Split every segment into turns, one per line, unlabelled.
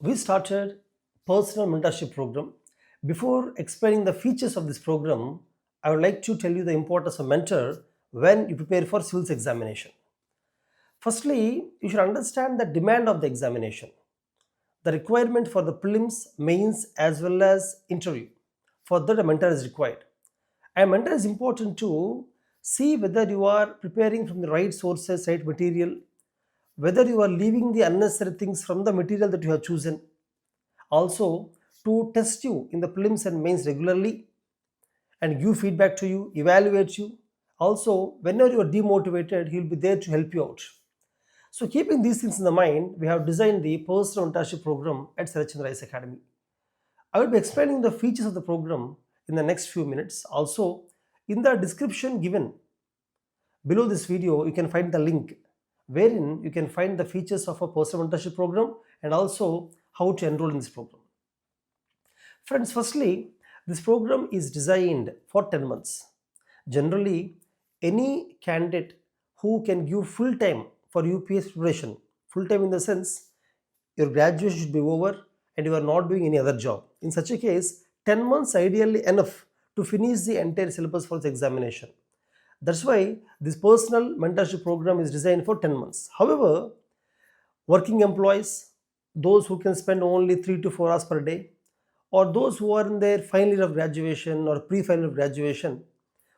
We started personal mentorship program. Before explaining the features of this program, I would like to tell you the importance of mentor when you prepare for civils examination. Firstly, you should understand the demand of the examination, the requirement for the prelims, mains as well as interview. For that a mentor is required. A mentor is important to see whether you are preparing from the right sources, right material, whether you are leaving the unnecessary things from the material that you have chosen. Also, to test you in the prelims and mains regularly and give feedback to you, evaluate you. Also, whenever you are demotivated, he will be there to help you out. So, keeping these things in the mind, we have designed the personal mentorship program at Sarat Chandra IAS Academy. I will be explaining the features of the program in the next few minutes. Also, in the description given below this video, you can find the link wherein you can find the features of a personal mentorship program and also how to enroll in this program. Friends, firstly, this program is designed for 10 months. Generally, any candidate who can give full time for UPSC preparation, full time in the sense your graduation should be over and you are not doing any other job. In such a case, 10 months ideally enough to finish the entire syllabus for the examination. That's why this personal mentorship program is designed for 10 months. However, working employees, those who can spend only 3 to 4 hours per day, or those who are in their final year of graduation or pre-final of graduation,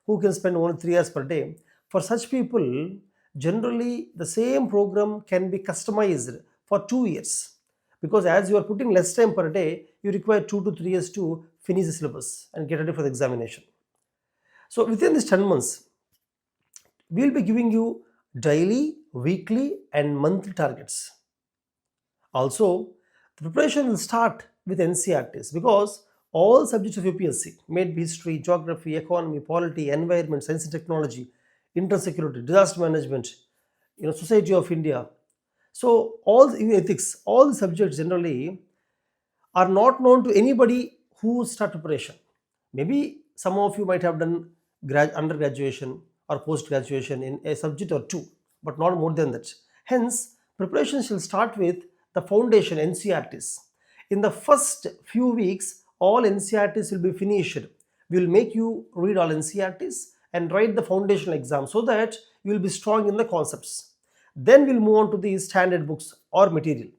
who can spend only 3 hours per day, for such people, generally the same program can be customized for 2 years. Because as you are putting less time per day, you require 2 to 3 years to finish the syllabus and get ready for the examination. So within these 10 months, we will be giving you daily, weekly, and monthly targets. Also, the preparation will start with NCERTs because all subjects of UPSC, may it be history, geography, economy, polity, environment, science and technology, internal security, disaster management, society of India. So all ethics, all the subjects generally are not known to anybody who start preparation. Maybe some of you might have done undergraduation or post graduation in a subject or two, but not more than that. Hence, preparation shall start with the foundation NCERTs. In the first few weeks, all NCERTs will be finished. We will make you read all NCERTs and write the foundational exam so that you will be strong in the concepts. Then we'll move on to the standard books or material.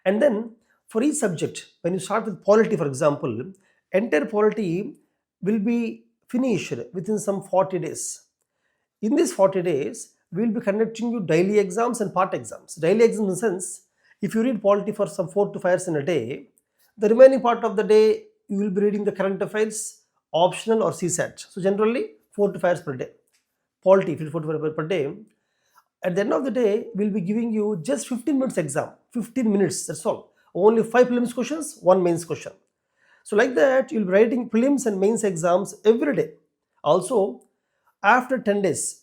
And then for each subject, when you start with polity, for example, entire polity will be finished within some 40 days. In these 40 days, we will be conducting you daily exams and part exams. Daily exams in the sense, if you read polity for some 4 to 5 hours in a day, the remaining part of the day you will be reading the current affairs, optional or CSAT. So generally 4 to 5 hours per day. Polity, if you 4 to 5 hours per day. At the end of the day, we'll be giving you just 15 minutes exam. 15 minutes, that's all. Only 5 prelims questions, 1 mains question. So like that, you'll be writing prelims and mains exams every day. Also, after 10 days,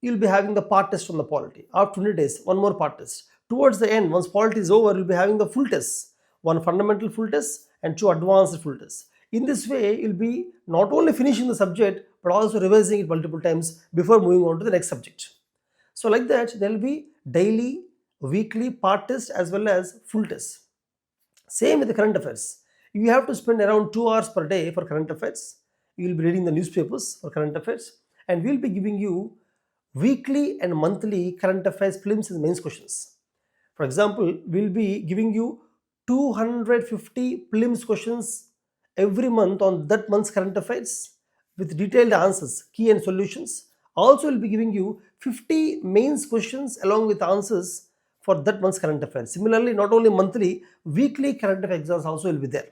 you'll be having the part test on the polity. After 20 days, one more part test. Towards the end, once polity is over, you'll be having the full tests. One fundamental full test and 2 advanced full tests. In this way, you'll be not only finishing the subject, but also revising it multiple times before moving on to the next subject. So like that, there will be daily, weekly part test as well as full test. Same with the current affairs. You have to spend around 2 hours per day for current affairs. You will be reading the newspapers for current affairs, and we'll be giving you weekly and monthly current affairs prelims and mains questions. For example, we'll be giving you 250 prelims questions every month on that month's current affairs with detailed answers, key and solutions. Also, we'll be giving you 50 mains questions along with answers for that month's current affairs. Similarly, not only monthly, weekly current affairs exams also will be there.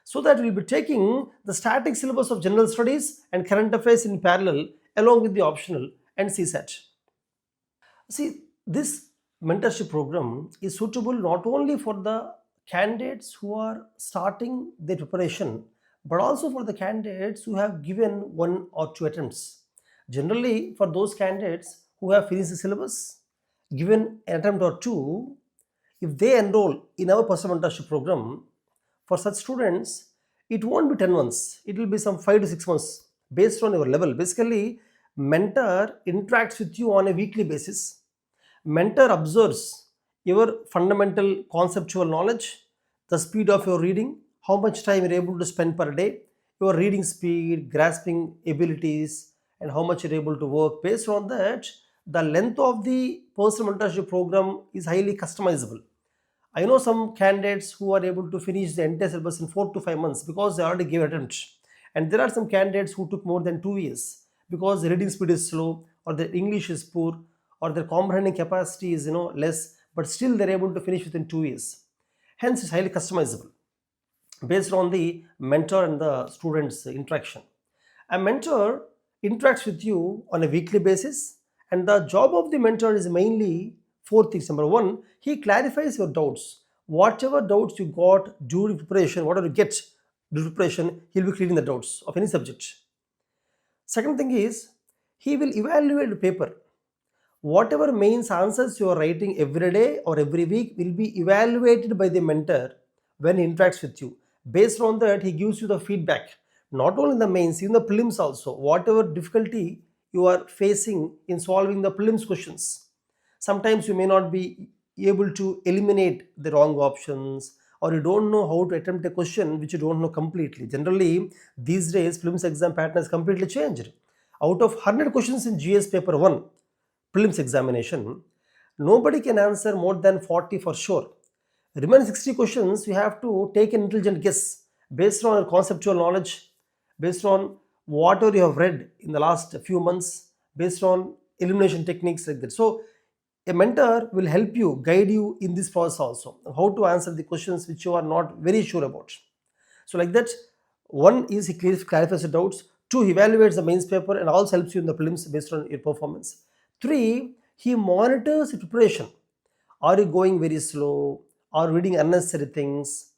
So that we'll be taking the static syllabus of general studies and current affairs in parallel along with the optional and CSAT. See, this mentorship program is suitable not only for the candidates who are starting their preparation, but also for the candidates who have given 1 or 2 attempts. Generally, for those candidates who have finished the syllabus, given an attempt or 2, if they enroll in our personal mentorship program, for such students, it won't be 10 months, it will be some 5 to 6 months based on your level. Basically, mentor interacts with you on a weekly basis. Mentor observes your fundamental conceptual knowledge, the speed of your reading, how much time you're able to spend per day, your reading speed, grasping abilities, and how much you're able to work. Based on that, the length of the personal mentorship program is highly customizable. I know some candidates who are able to finish the entire syllabus in 4 to 5 months because they already gave attempts. And there are some candidates who took more than 2 years because the reading speed is slow, or their English is poor, or their comprehending capacity is less, but still they're able to finish within 2 years. Hence, it's highly customizable based on the mentor and the student's interaction. A mentor interacts with you on a weekly basis, and the job of the mentor is mainly four things. Number one, he clarifies your doubts. Whatever doubts you got during preparation, whatever you get during preparation, he'll be clearing the doubts of any subject. Second thing is, he will evaluate the paper. Whatever mains answers you are writing every day or every week will be evaluated by the mentor when he interacts with you. Based on that, he gives you the feedback. Not only in the mains, even the prelims also. Whatever difficulty you are facing in solving the prelims questions, sometimes you may not be able to eliminate the wrong options, or you don't know how to attempt a question which you don't know completely. Generally, these days, prelims exam pattern has completely changed. Out of 100 questions in GS paper 1, prelims examination, nobody can answer more than 40 for sure. Remaining 60 questions, you have to take an intelligent guess based on your conceptual knowledge, based on whatever you have read in the last few months, based on elimination techniques like that. So, a mentor will help you, guide you in this process also, how to answer the questions which you are not very sure about. So, like that, one is he clarifies the doubts. Two, he evaluates the mains paper and also helps you in the prelims based on your performance. Three, he monitors your preparation. Are you going very slow? Are you reading unnecessary things?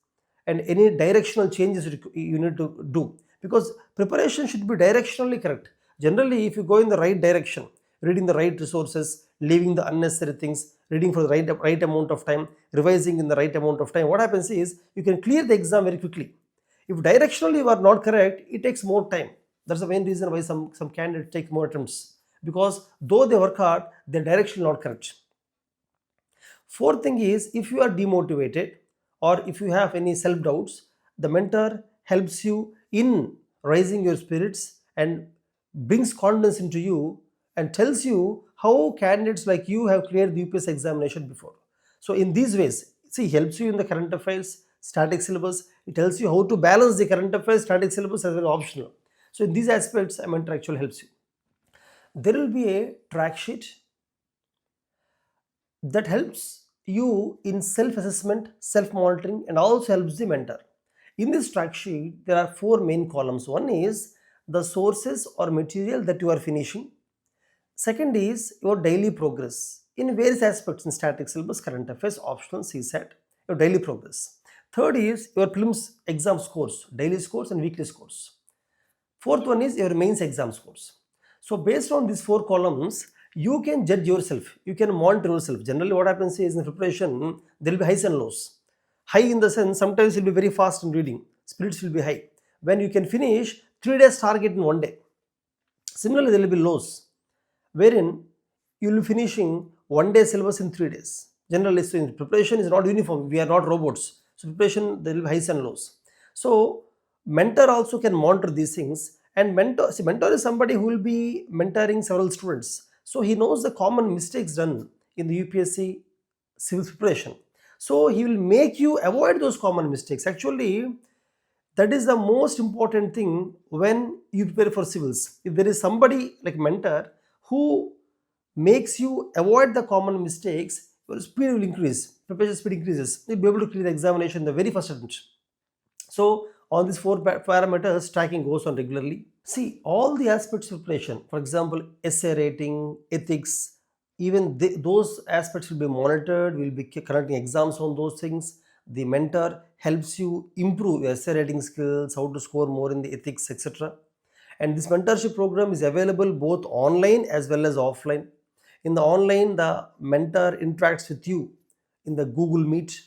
And any directional changes you need to do, because preparation should be directionally correct. Generally, if you go in the right direction, reading the right resources, leaving the unnecessary things, reading for the right amount of time, revising in the right amount of time, what happens is you can clear the exam very quickly. If directionally you are not correct, it takes more time. That's the main reason why some candidates take more attempts, because though they work hard, their direction is not correct. Fourth thing is, if you are demotivated or if you have any self doubts, the mentor helps you in raising your spirits and brings confidence into you and tells you how candidates like you have cleared the UPSC examination before. So, in these ways, see, he helps you in the current affairs, static syllabus. It tells you how to balance the current affairs, static syllabus as well optional. So, in these aspects, a mentor actually helps you. There will be a track sheet that helps you in self-assessment, self-monitoring, and also helps the mentor. In this track sheet, there are four main columns. One is the sources or material that you are finishing. Second is your daily progress in various aspects in static syllabus, current affairs, optional, CSAT, your daily progress. Third is your prelims exam scores, daily scores and weekly scores. Fourth one is your mains exam scores. So based on these four columns, you can judge yourself, you can monitor yourself. Generally, what happens is in preparation, there will be highs and lows. High in the sense, sometimes you'll be very fast in reading, spirits will be high. When you can finish 3 days target in one day. Similarly, there will be lows, wherein you will be finishing one day syllabus in 3 days. Generally, so in preparation is not uniform, we are not robots. So preparation, there will be highs and lows. So mentor also can monitor these things, and mentor is somebody who will be mentoring several students, so he knows the common mistakes done in the UPSC civil preparation, so he will make you avoid those common mistakes. Actually, that is the most important thing when you prepare for civils. If there is somebody like mentor who makes you avoid the common mistakes, your speed will increase, preparation speed increases, you'll be able to clear the examination in the very first attempt. So on these four parameters, tracking goes on regularly. See, all the aspects of preparation, for example, essay rating, ethics, even those aspects will be monitored. We'll be conducting exams on those things. The mentor helps you improve your essay rating skills, how to score more in the ethics, etc. And this mentorship program is available both online as well as offline. In the online, the mentor interacts with you in the Google Meet,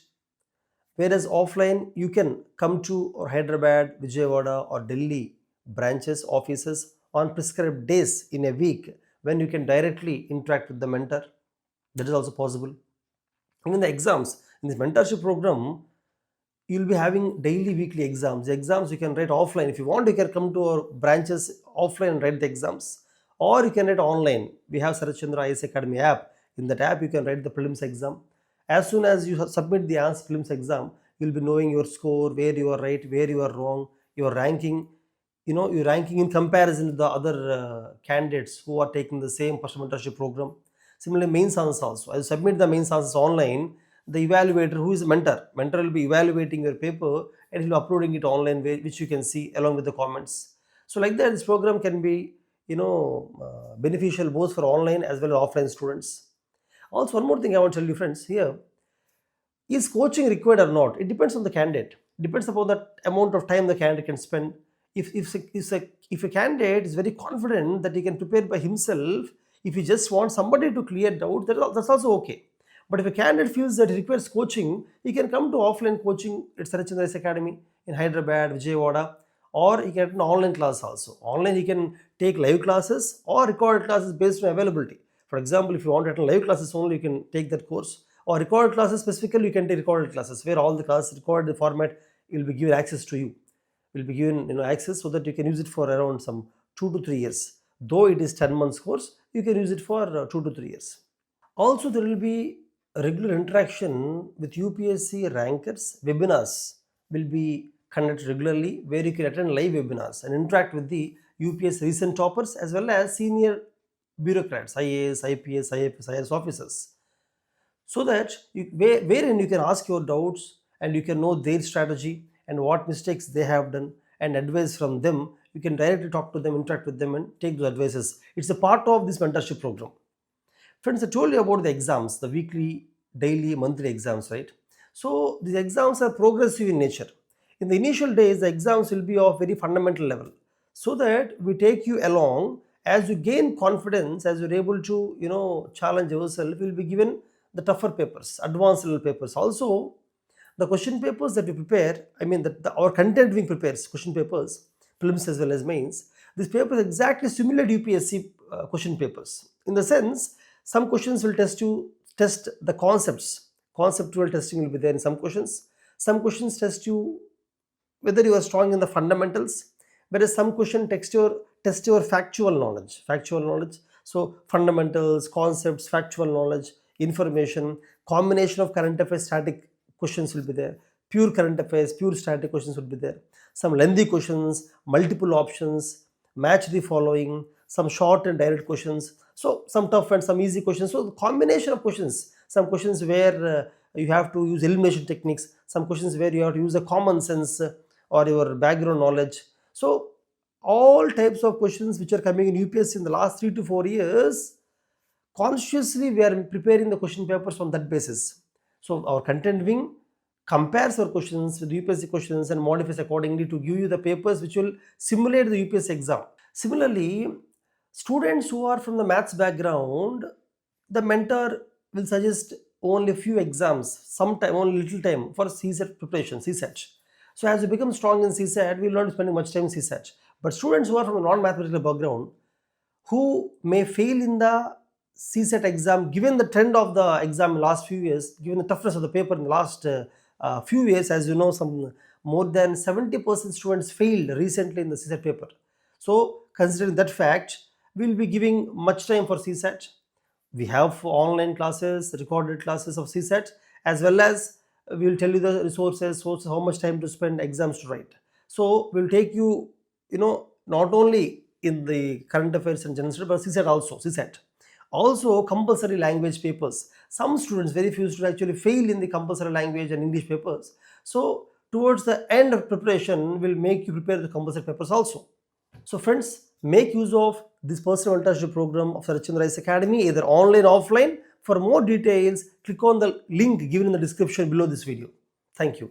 whereas offline you can come to or Hyderabad, Vijayawada or Delhi branches, offices on prescribed days in a week when you can directly interact with the mentor. That is also possible. Even the exams in this mentorship program, you'll be having daily, weekly exams. The exams you can write offline. If you want, you can come to our branches offline and write the exams, or you can write online. We have Sarat Chandra IAS Academy app. In that app, you can write the prelims exam. As soon as you submit the answer prelims exam, you'll be knowing your score, where you are right, where you are wrong, your ranking. Your ranking in comparison to the other candidates who are taking the same personal mentorship program. Similarly, mains answers also. As you submit the mains answers online, the evaluator, who is a mentor will be evaluating your paper and he'll be uploading it online, which you can see along with the comments. So like that, this program can be beneficial both for online as well as offline students. Also, one more thing I want to tell you, friends, here is coaching required or not? It depends on the candidate. It depends upon the amount of time the candidate can spend. If a candidate is very confident that he can prepare by himself, if he just wants somebody to clear doubt, that's also okay. But if a candidate feels that he requires coaching, he can come to offline coaching at Sarat Chandra IAS Academy in Hyderabad, Vijayawada, or he can attend online class also. Online he can take live classes or recorded classes based on availability. For example, if you want to attend live classes only, you can take that course, or recorded classes specifically, you can take recorded classes where all the classes recorded format will be given access to you. Will be given access so that you can use it for around some 2 to 3 years. Though it is 10 months course, you can use it for 2 to 3 years. Also, there will be regular interaction with UPSC rankers. Webinars will be conducted regularly where you can attend live webinars and interact with the UPSC recent toppers as well as senior bureaucrats, IAS, IPS, IFS, IAS officers, so that wherein you can ask your doubts and you can know their strategy and what mistakes they have done and advice from them. You can directly talk to them, interact with them, and take those advices. It's a part of this mentorship program. Friends, I told you about the exams, the weekly, daily, monthly exams, right? So these exams are progressive in nature. In the initial days, the exams will be of very fundamental level, so that we take you along. As you gain confidence, as you're able to challenge yourself, you'll be given the tougher papers, advanced level papers. Also, the question papers that we prepare, our content wing prepares question papers, prelims as well as mains. These papers exactly simulate UPSC question papers. In the sense, some questions will test the concepts. Conceptual testing will be there in some questions. Some questions test you whether you are strong in the fundamentals, whereas some question test your factual knowledge. So fundamentals, concepts, factual knowledge, information, combination of current affairs, static questions will be there. Pure current affairs, pure static questions will be there. Some lengthy questions, multiple options, match the following, some short and direct questions. So some tough and some easy questions. So the combination of questions. Some questions where you have to use elimination techniques. Some questions where you have to use a common sense or your background knowledge. So all types of questions which are coming in UPSC in the last 3 to 4 years, consciously we are preparing the question papers on that basis. So our content wing compares our questions with UPSC questions and modifies accordingly to give you the papers which will simulate the UPSC exam. Similarly, students who are from the maths background, the mentor will suggest only a few exams, sometime, only little time for CSAT preparation, CSAT. So as you become strong in CSAT, we will not be spending much time in CSAT. But students who are from a non-mathematical background, who may fail in the CSAT exam, given the trend of the exam in the last few years, given the toughness of the paper in the last few years, as you know, some more than 70% students failed recently in the CSAT paper. So considering that fact, we will be giving much time for CSAT. We have online classes, recorded classes of CSAT, as well as we will tell you the resources, how much time to spend, exams to write. So we will take you, not only in the current affairs and general studies, but CSAT. Also compulsory language papers. Some students, very few students actually fail in the compulsory language and English papers. So towards the end of preparation, we'll make you prepare the compulsory papers also. So friends, make use of this personal mentorship program of Sarat Chandra IAS Academy, either online or offline. For more details, click on the link given in the description below this video. Thank you.